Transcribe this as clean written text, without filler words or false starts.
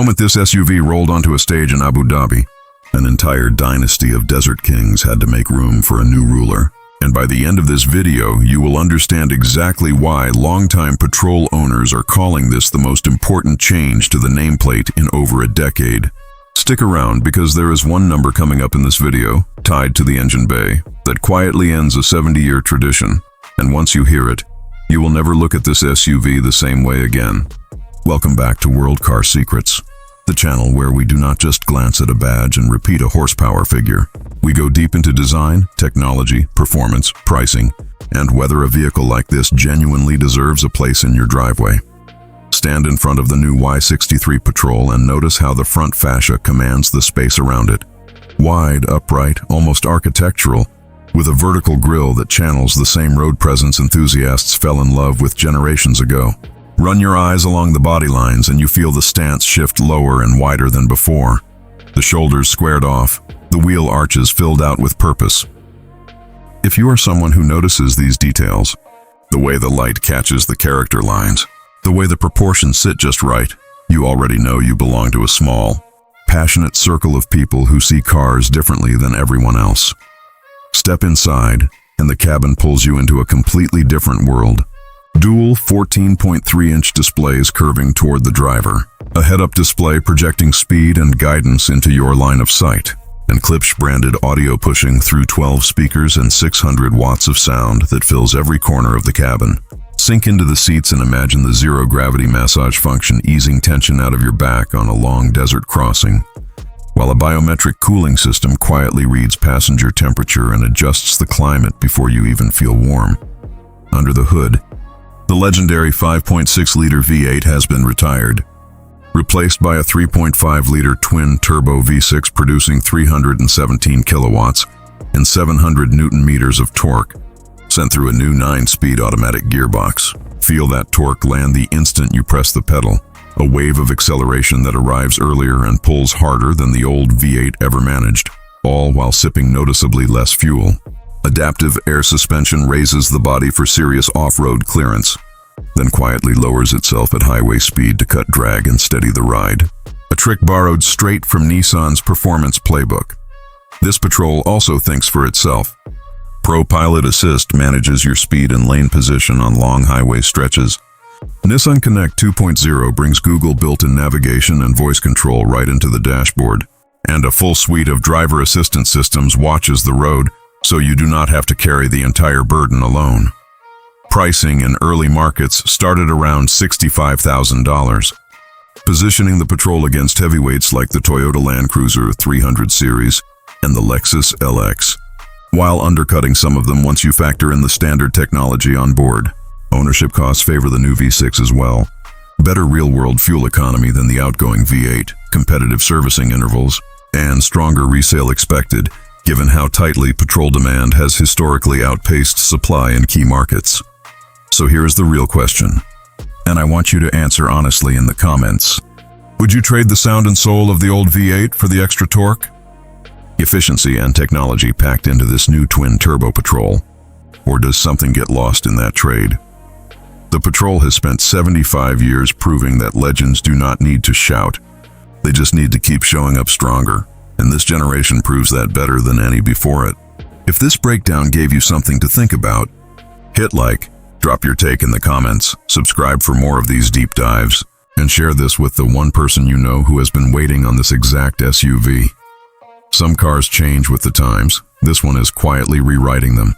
moment this SUV rolled onto a stage in Abu Dhabi, an entire dynasty of desert kings had to make room for a new ruler. And by the end of this video, you will understand exactly why longtime Patrol owners are calling this the most important change to the nameplate in over a decade. Stick around because there is one number coming up in this video, tied to the engine bay, that quietly ends a 70-year tradition. And once you hear it, you will never look at this SUV the same way again. Welcome back to World Car Secrets, the channel where we do not just glance at a badge and repeat a horsepower figure. We go deep into design, technology, performance, pricing, and whether a vehicle like this genuinely deserves a place in your driveway. Stand in front of the new Y63 Patrol and notice how the front fascia commands the space around it. Wide, upright, almost architectural, with a vertical grille that channels the same road presence enthusiasts fell in love with generations ago. Run your eyes along the body lines and you feel the stance shift lower and wider than before. The shoulders squared off, the wheel arches filled out with purpose. If you are someone who notices these details, the way the light catches the character lines, the way the proportions sit just right, you already know you belong to a small, passionate circle of people who see cars differently than everyone else. Step inside, and the cabin pulls you into a completely different world. Dual 14.3-inch displays curving toward the driver, a head-up display projecting speed and guidance into your line of sight, and Klipsch-branded audio pushing through 12 speakers and 600 watts of sound that fills every corner of the cabin. Sink into the seats and imagine the zero-gravity massage function easing tension out of your back on a long desert crossing, while a biometric cooling system quietly reads passenger temperature and adjusts the climate before you even feel warm. Under the hood, the legendary 5.6-liter V8 has been retired, replaced by a 3.5-liter twin-turbo V6 producing 317 kilowatts and 700 newton-meters of torque, sent through a new 9-speed automatic gearbox. Feel that torque land the instant you press the pedal, a wave of acceleration that arrives earlier and pulls harder than the old V8 ever managed, all while sipping noticeably less fuel. Adaptive air suspension raises the body for serious off-road clearance, then quietly lowers itself at highway speed to cut drag and steady the ride. A trick borrowed straight from Nissan's performance playbook. This Patrol also thinks for itself. Pro Pilot Assist manages your speed and lane position on long highway stretches. Nissan Connect 2.0 brings Google built-in navigation and voice control right into the dashboard, and a full suite of driver assistance systems watches the road, so you do not have to carry the entire burden alone. Pricing in early markets started around $65,000, positioning the Patrol against heavyweights like the Toyota Land Cruiser 300 series and the Lexus LX, while undercutting some of them once you factor in the standard technology on board. Ownership costs favor the new V6 as well. Better real-world fuel economy than the outgoing V8, competitive servicing intervals, and stronger resale expected, given how tightly Patrol demand has historically outpaced supply in key markets. So here's the real question, and I want you to answer honestly in the comments. Would you trade the sound and soul of the old V8 for the extra torque? Efficiency and technology packed into this new twin-turbo Patrol, or does something get lost in that trade? The Patrol has spent 75 years proving that legends do not need to shout, they just need to keep showing up stronger. And this generation proves that better than any before it. If this breakdown gave you something to think about, hit like, drop your take in the comments, subscribe for more of these deep dives, and share this with the one person you know who has been waiting on this exact SUV. Some cars change with the times, this one is quietly rewriting them.